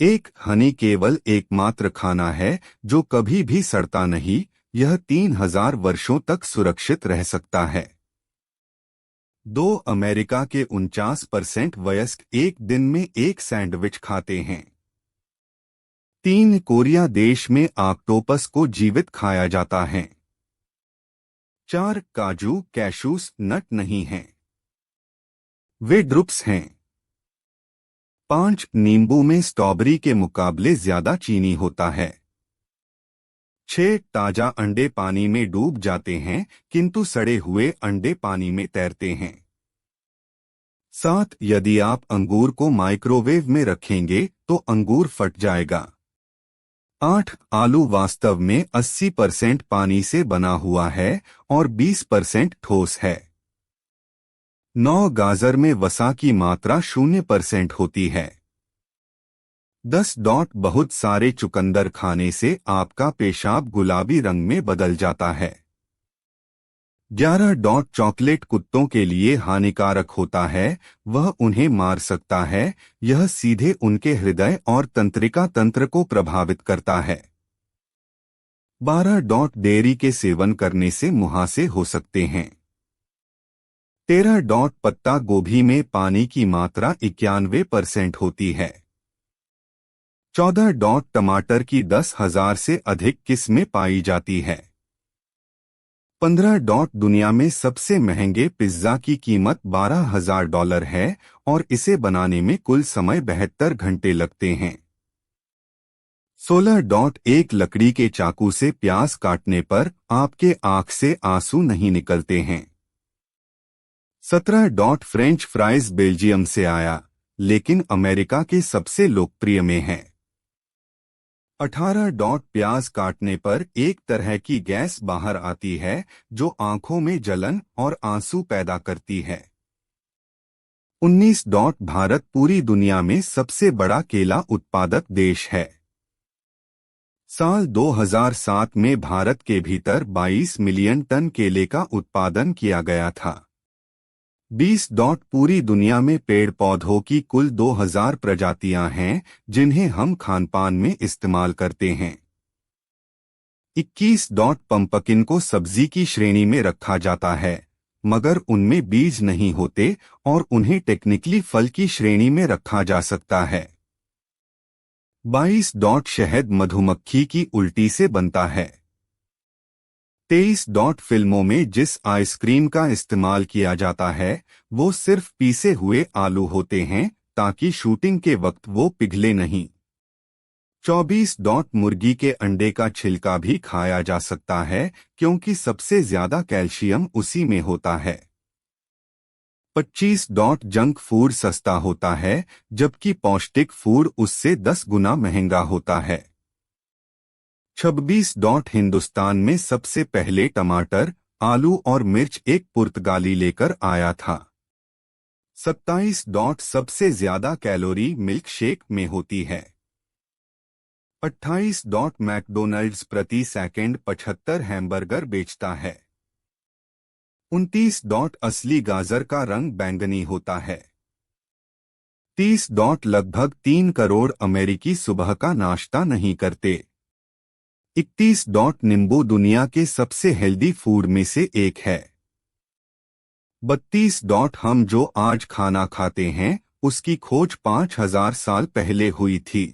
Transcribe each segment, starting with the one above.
एक हनी केवल एकमात्र खाना है जो कभी भी सड़ता नहीं। यह 3000 वर्षों तक सुरक्षित रह सकता है। 2 अमेरिका के 49% वयस्क एक दिन में एक सैंडविच खाते हैं। 3 कोरिया देश में ऑक्टोपस को जीवित खाया जाता है। 4 काजू कैशूस नट नहीं हैं, वे ड्रुप्स हैं। 5 नींबू में स्ट्रॉबेरी के मुकाबले ज्यादा चीनी होता है। 6 ताजा अंडे पानी में डूब जाते हैं किंतु सड़े हुए अंडे पानी में तैरते हैं। 7 यदि आप अंगूर को माइक्रोवेव में रखेंगे तो अंगूर फट जाएगा। 8 आलू वास्तव में 80% पानी से बना हुआ है और 20% ठोस है। 9 गाजर में वसा की मात्रा 0% होती है। 10 बहुत सारे चुकंदर खाने से आपका पेशाब गुलाबी रंग में बदल जाता है। 11 चॉकलेट कुत्तों के लिए हानिकारक होता है, वह उन्हें मार सकता है। यह सीधे उनके हृदय और तंत्रिका तंत्र को प्रभावित करता है। 12 डेयरी के सेवन करने से मुहासे हो सकते हैं। 13 पत्ता गोभी में पानी की मात्रा 91% होती है। 14 टमाटर की 10,000 से अधिक किस्में पाई जाती है। 15 दुनिया में सबसे महंगे पिज्जा की कीमत $12,000 है और इसे बनाने में कुल समय 72 घंटे लगते हैं। 16 एक लकड़ी के चाकू से प्याज काटने पर आपके आंख से आंसू नहीं निकलते हैं। 17 फ्रेंच फ्राइज बेल्जियम से आया, लेकिन अमेरिका के सबसे लोकप्रिय में है। 18 प्याज काटने पर एक तरह की गैस बाहर आती है जो आंखों में जलन और आंसू पैदा करती है। 19 भारत पूरी दुनिया में सबसे बड़ा केला उत्पादक देश है। साल 2007 में भारत के भीतर 22 मिलियन टन केले का उत्पादन किया गया था। 20 पूरी दुनिया में पेड़ पौधों की कुल 2000 प्रजातियां हैं जिन्हें हम खानपान में इस्तेमाल करते हैं। 21 पंपकिन को सब्जी की श्रेणी में रखा जाता है, मगर उनमें बीज नहीं होते और उन्हें टेक्निकली फल की श्रेणी में रखा जा सकता है। 22 शहद मधुमक्खी की उल्टी से बनता है। 23 फिल्मों में जिस आइसक्रीम का इस्तेमाल किया जाता है वो सिर्फ पीसे हुए आलू होते हैं ताकि शूटिंग के वक्त वो पिघले नहीं। 24 मुर्गी के अंडे का छिलका भी खाया जा सकता है क्योंकि सबसे ज्यादा कैल्शियम उसी में होता है। 25 जंक फूड सस्ता होता है जबकि पौष्टिक फूड उससे 10 गुना महंगा होता है। 26 हिंदुस्तान में सबसे पहले टमाटर, आलू और मिर्च एक पुर्तगाली लेकर आया था। 27 सबसे ज्यादा कैलोरी मिल्क शेक में होती है। 28 मैकडोनल्ड्स प्रति सेकंड 75 हैमबर्गर बेचता है। 29 असली गाजर का रंग बैंगनी होता है। 30 लगभग 3 करोड़ अमेरिकी सुबह का नाश्ता नहीं करते। 31 नींबू दुनिया के सबसे हेल्दी फूड में से एक है। 32 हम जो आज खाना खाते हैं उसकी खोज 5000 साल पहले हुई थी।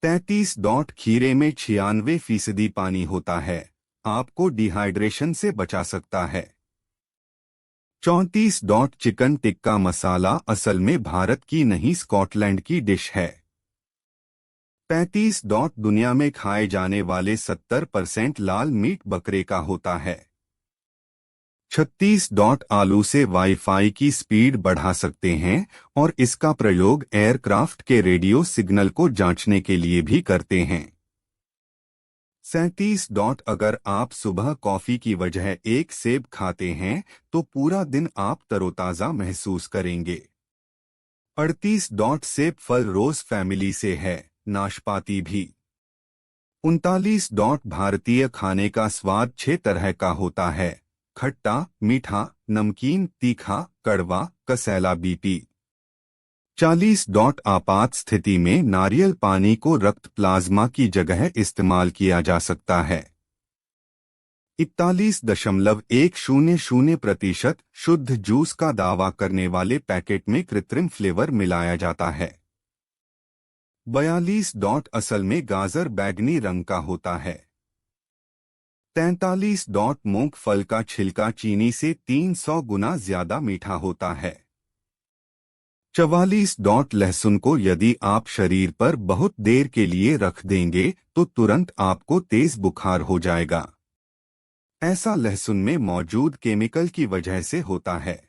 33 खीरे में 96% पानी होता है, आपको डिहाइड्रेशन से बचा सकता है। 34 चिकन टिक्का मसाला असल में भारत की नहीं स्कॉटलैंड की डिश है। 35 दुनिया में खाए जाने वाले 70% लाल मीट बकरे का होता है। 36 आलू से वाईफाई की स्पीड बढ़ा सकते हैं और इसका प्रयोग एयरक्राफ्ट के रेडियो सिग्नल को जांचने के लिए भी करते हैं। 37 अगर आप सुबह कॉफी की वजह एक सेब खाते हैं तो पूरा दिन आप तरोताजा महसूस करेंगे। 38 सेब फल रोज फैमिली से है, नाशपाती भी। 39 भारतीय खाने का स्वाद 6 तरह का होता है: खट्टा, मीठा, नमकीन, तीखा, कड़वा, कसैला, बीपी। 40 डॉट आपात स्थिति में नारियल पानी को रक्त प्लाज्मा की जगह इस्तेमाल किया जा सकता है। 41.100% शुद्ध जूस का दावा करने वाले पैकेट में कृत्रिम फ्लेवर मिलाया जाता है। 42 डॉट असल में गाजर बैंगनी रंग का होता है। 43 डॉट मूंगफल का छिलका चीनी से 300 गुना ज्यादा मीठा होता है। 44 डॉट लहसुन को यदि आप शरीर पर बहुत देर के लिए रख देंगे तो तुरंत आपको तेज बुखार हो जाएगा। ऐसा लहसुन में मौजूद केमिकल की वजह से होता है।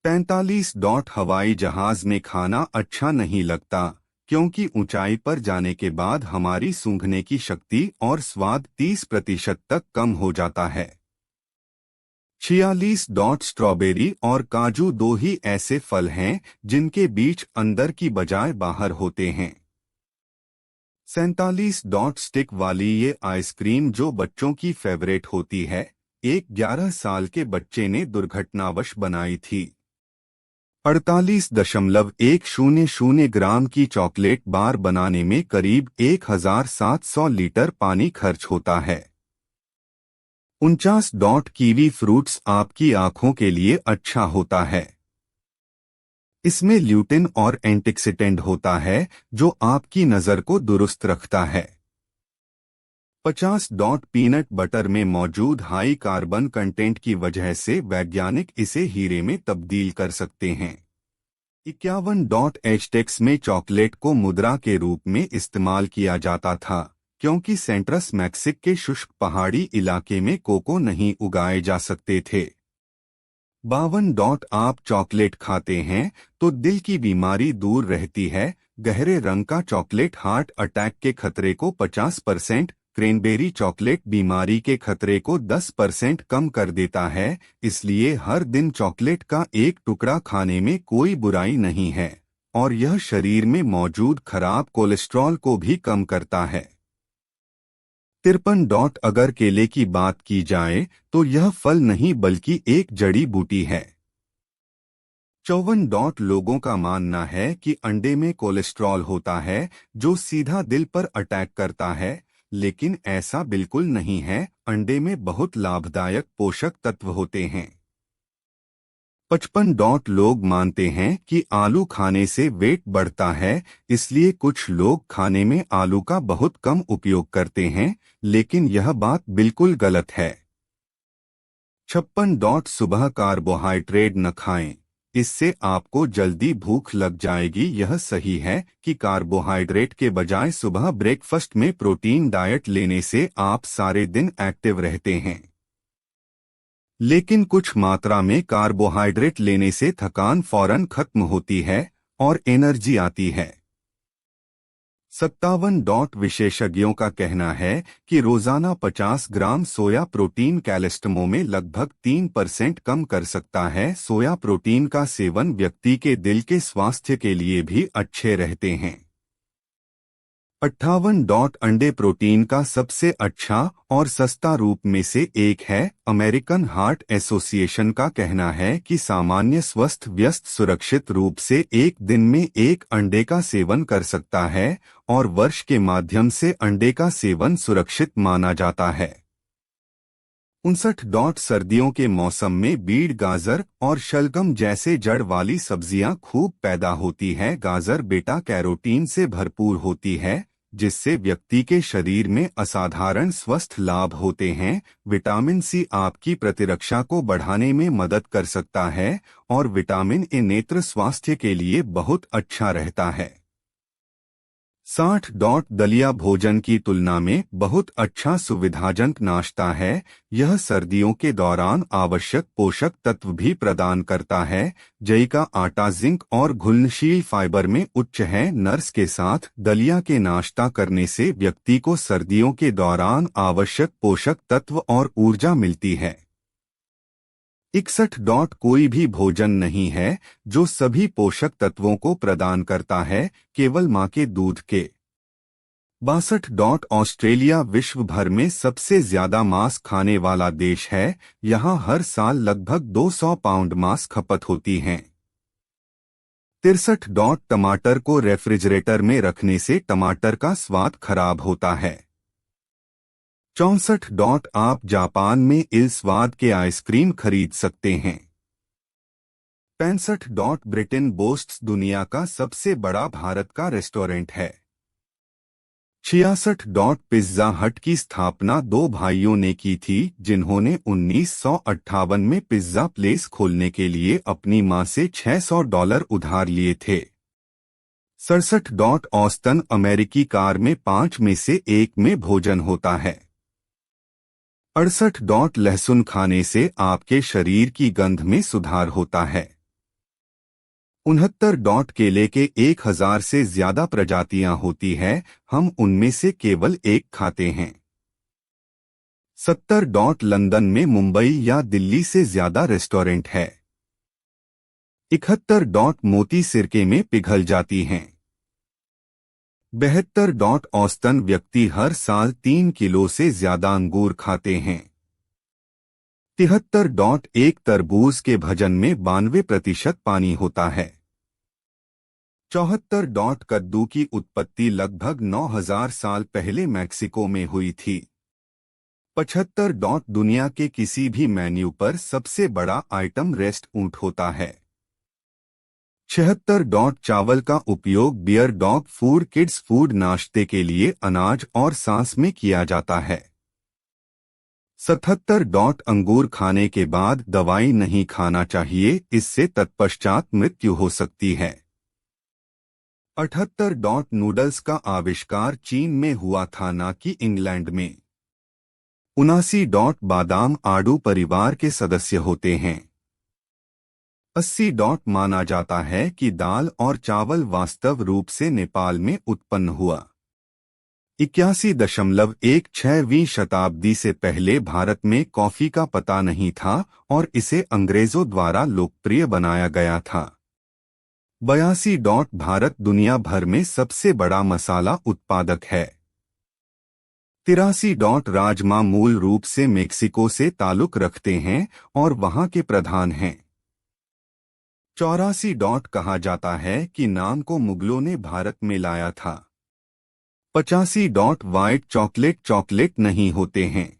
45 डॉट हवाई जहाज में खाना अच्छा नहीं लगता क्योंकि ऊंचाई पर जाने के बाद हमारी सूंघने की शक्ति और स्वाद 30% तक कम हो जाता है। 46 डॉट स्ट्रॉबेरी और काजू दो ही ऐसे फल हैं जिनके बीज अंदर की बजाय बाहर होते हैं। 47 डॉट स्टिक वाली ये आइसक्रीम जो बच्चों की फेवरेट होती है, एक 11 साल के बच्चे ने दुर्घटनावश बनाई थी। 48.100 ग्राम की चॉकलेट बार बनाने में करीब 1700 लीटर पानी खर्च होता है। 49 डॉट कीवी फ्रूट्स आपकी आंखों के लिए अच्छा होता है। इसमें ल्यूटिन और एंटीऑक्सीडेंट होता है जो आपकी नज़र को दुरुस्त रखता है। 50 डॉट पीनट बटर में मौजूद हाई कार्बन कंटेंट की वजह से वैज्ञानिक इसे हीरे में तब्दील कर सकते हैं। 51 डॉट एजटेक्स में चॉकलेट को मुद्रा के रूप में इस्तेमाल किया जाता था क्योंकि सेंट्रस मैक्सिक के शुष्क पहाड़ी इलाके में कोको नहीं उगाए जा सकते थे। 52 डॉट आप चॉकलेट खाते हैं तो दिल की बीमारी दूर रहती है। गहरे रंग का चॉकलेट हार्ट अटैक के खतरे को 50%, क्रेनबेरी चॉकलेट बीमारी के खतरे को 10% कम कर देता है, इसलिए हर दिन चॉकलेट का एक टुकड़ा खाने में कोई बुराई नहीं है और यह शरीर में मौजूद खराब कोलेस्ट्रॉल को भी कम करता है। 53 डॉट अगर केले की बात की जाए तो यह फल नहीं बल्कि एक जड़ी बूटी है। 54 डॉट लोगों का मानना है कि अंडे में कोलेस्ट्रॉल होता है जो सीधा दिल पर अटैक करता है, लेकिन ऐसा बिल्कुल नहीं है। अंडे में बहुत लाभदायक पोषक तत्व होते हैं। 55 डॉट लोग मानते हैं कि आलू खाने से वेट बढ़ता है, इसलिए कुछ लोग खाने में आलू का बहुत कम उपयोग करते हैं, लेकिन यह बात बिल्कुल गलत है। 56 डॉट सुबह कार्बोहाइड्रेट न खाएं, इससे आपको जल्दी भूख लग जाएगी। यह सही है कि कार्बोहाइड्रेट के बजाय सुबह ब्रेकफास्ट में प्रोटीन डाइट लेने से आप सारे दिन एक्टिव रहते हैं, लेकिन कुछ मात्रा में कार्बोहाइड्रेट लेने से थकान फौरन खत्म होती है और एनर्जी आती है। 57 डॉट विशेषज्ञों का कहना है कि रोजाना 50 ग्राम सोया प्रोटीन कोलेस्ट्रॉल में लगभग 3% कम कर सकता है। सोया प्रोटीन का सेवन व्यक्ति के दिल के स्वास्थ्य के लिए भी अच्छे रहते हैं। 58 डॉट अंडे प्रोटीन का सबसे अच्छा और सस्ता रूप में से एक है। अमेरिकन हार्ट एसोसिएशन का कहना है कि सामान्य स्वस्थ व्यस्त सुरक्षित रूप से एक दिन में एक अंडे का सेवन कर सकता है और वर्ष के माध्यम से अंडे का सेवन सुरक्षित माना जाता है। 59 डॉट सर्दियों के मौसम में बीट, गाजर और शलगम जैसे जड़ वाली सब्जियां खूब पैदा होती है। गाजर बीटा कैरोटीन से भरपूर होती है जिससे व्यक्ति के शरीर में असाधारण स्वस्थ लाभ होते हैं। विटामिन सी आपकी प्रतिरक्षा को बढ़ाने में मदद कर सकता है और विटामिन ए नेत्र स्वास्थ्य के लिए बहुत अच्छा रहता है। 60 डॉट दलिया भोजन की तुलना में बहुत अच्छा सुविधाजनक नाश्ता है। यह सर्दियों के दौरान आवश्यक पोषक तत्व भी प्रदान करता है। जई का आटा जिंक और घुलनशील फाइबर में उच्च है। नर्स के साथ दलिया के नाश्ता करने से व्यक्ति को सर्दियों के दौरान आवश्यक पोषक तत्व और ऊर्जा मिलती है। 61 डॉट कोई भी भोजन नहीं है जो सभी पोषक तत्वों को प्रदान करता है, केवल मां के दूध के। 62 डॉट ऑस्ट्रेलिया विश्व भर में सबसे ज्यादा मांस खाने वाला देश है। यहाँ हर साल लगभग 200 पाउंड मांस खपत होती हैं। 63 डॉट टमाटर को रेफ्रिजरेटर में रखने से टमाटर का स्वाद खराब होता है। 64 डॉट आप जापान में इल स्वाद के आइसक्रीम खरीद सकते हैं। 65 डॉट ब्रिटेन बोस्ट्स दुनिया का सबसे बड़ा भारत का रेस्टोरेंट है। 66 डॉट पिज्जा हट की स्थापना दो भाइयों ने की थी जिन्होंने 1958 में पिज्जा प्लेस खोलने के लिए अपनी मां से $600 उधार लिए थे। 67 डॉट औसतन अमेरिकी कार में 5 में से 1 में भोजन होता है। 68 डॉट लहसुन खाने से आपके शरीर की गंध में सुधार होता है। 69 डॉट केले के 1000 से ज्यादा प्रजातियां होती है, हम उनमें से केवल एक खाते हैं। 70 डॉट लंदन में मुंबई या दिल्ली से ज्यादा रेस्टोरेंट है। 71 डॉट मोती सिरके में पिघल जाती हैं। 72 डॉट औसतन व्यक्ति हर साल 3 किलो से ज्यादा अंगूर खाते हैं। 73 डॉट एक तरबूज के भजन में 92% पानी होता है। 74 डॉट कद्दू की उत्पत्ति लगभग 9000 साल पहले मैक्सिको में हुई थी। 75 डॉट दुनिया के किसी भी मेन्यू पर सबसे बड़ा आइटम रेस्ट ऊंट होता है। 76 डॉट चावल का उपयोग beer dog food kids food नाश्ते के लिए अनाज और सांस में किया जाता है। 77 डॉट अंगूर खाने के बाद दवाई नहीं खाना चाहिए, इससे तत्पश्चात मृत्यु हो सकती है। 78 डॉट नूडल्स का आविष्कार चीन में हुआ था, न कि इंग्लैंड में। 79 डॉट बादाम आड़ू परिवार के सदस्य होते हैं। 80 डॉट माना जाता है कि दाल और चावल वास्तव रूप से नेपाल में उत्पन्न हुआ। 81.16वीं शताब्दी से पहले भारत में कॉफी का पता नहीं था और इसे अंग्रेजों द्वारा लोकप्रिय बनाया गया था। 82 डॉट भारत दुनिया भर में सबसे बड़ा मसाला उत्पादक है। 83 डॉट राजमा मूल रूप से मेक्सिको से ताल्लुक रखते हैं और वहां के प्रधान हैं। 84 डॉट कहा जाता है कि नाम को मुगलों ने भारत में लाया था। 85 डॉट व्हाइट चॉकलेट चॉकलेट नहीं होते हैं।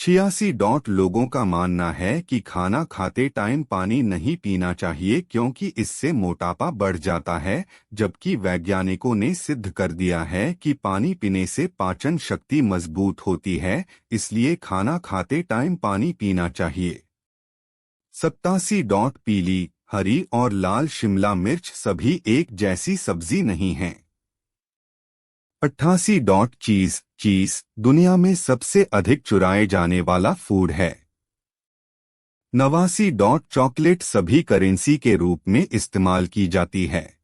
86 डॉट लोगों का मानना है कि खाना खाते टाइम पानी नहीं पीना चाहिए क्योंकि इससे मोटापा बढ़ जाता है, जबकि वैज्ञानिकों ने सिद्ध कर दिया है कि पानी पीने से पाचन शक्ति मजबूत होती है, इसलिए खाना खाते टाइम पानी पीना चाहिए। 87 डॉट पीली, हरी और लाल शिमला मिर्च सभी एक जैसी सब्जी नहीं हैं। 88 डॉट चीज दुनिया में सबसे अधिक चुराए जाने वाला फूड है। 89 डॉट चॉकलेट सभी करेंसी के रूप में इस्तेमाल की जाती है।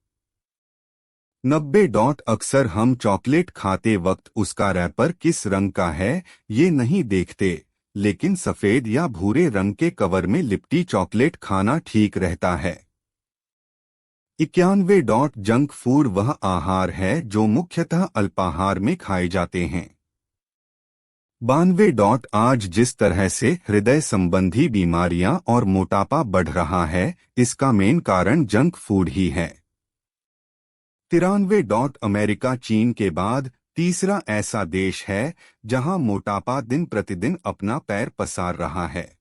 90 डॉट अक्सर हम चॉकलेट खाते वक्त उसका रैपर किस रंग का है ये नहीं देखते, लेकिन सफेद या भूरे रंग के कवर में लिपटी चॉकलेट खाना ठीक रहता है। 91 डॉट जंक फूड वह आहार है जो मुख्यतः अल्पाहार में खाए जाते हैं। 92 डॉट आज जिस तरह से हृदय संबंधी बीमारियां और मोटापा बढ़ रहा है, इसका मेन कारण जंक फूड ही है। 93 डॉट अमेरिका चीन के बाद तीसरा ऐसा देश है जहां मोटापा दिन प्रतिदिन अपना पैर पसार रहा है।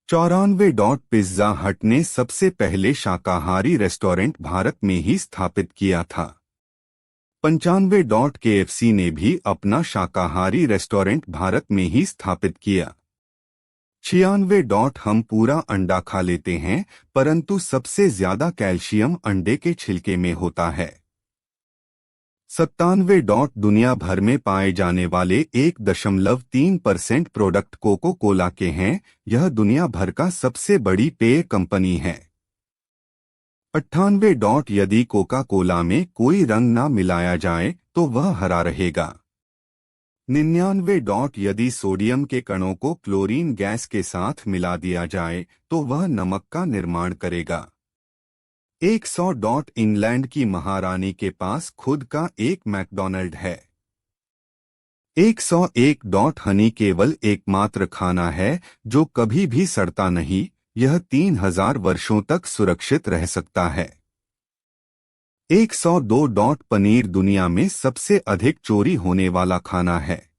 94 डॉट पिज्जा हट ने सबसे पहले शाकाहारी रेस्टोरेंट भारत में ही स्थापित किया था। 95 डॉट KFC ने भी अपना शाकाहारी रेस्टोरेंट भारत में ही स्थापित किया। 96 डॉट हम पूरा अंडा खा लेते हैं, परंतु सबसे ज्यादा कैल्शियम अंडे के छिलके में होता है। 97 डॉट दुनिया भर में पाए जाने वाले 1.3% प्रोडक्ट कोको कोला के हैं, यह दुनिया भर का सबसे बड़ी पेय कंपनी है। 98 डॉट यदि कोका कोला में कोई रंग ना मिलाया जाए तो वह हरा रहेगा। 99 डॉट यदि सोडियम के कणों को क्लोरीन गैस के साथ मिला दिया जाए तो वह नमक का निर्माण करेगा। 100 डॉट इंग्लैंड की महारानी के पास खुद का एक मैकडॉनल्ड है। 101 डॉट हनी केवल एकमात्र खाना है जो कभी भी सड़ता नहीं, यह 3000 वर्षों तक सुरक्षित रह सकता है। 102 पनीर दुनिया में सबसे अधिक चोरी होने वाला खाना है।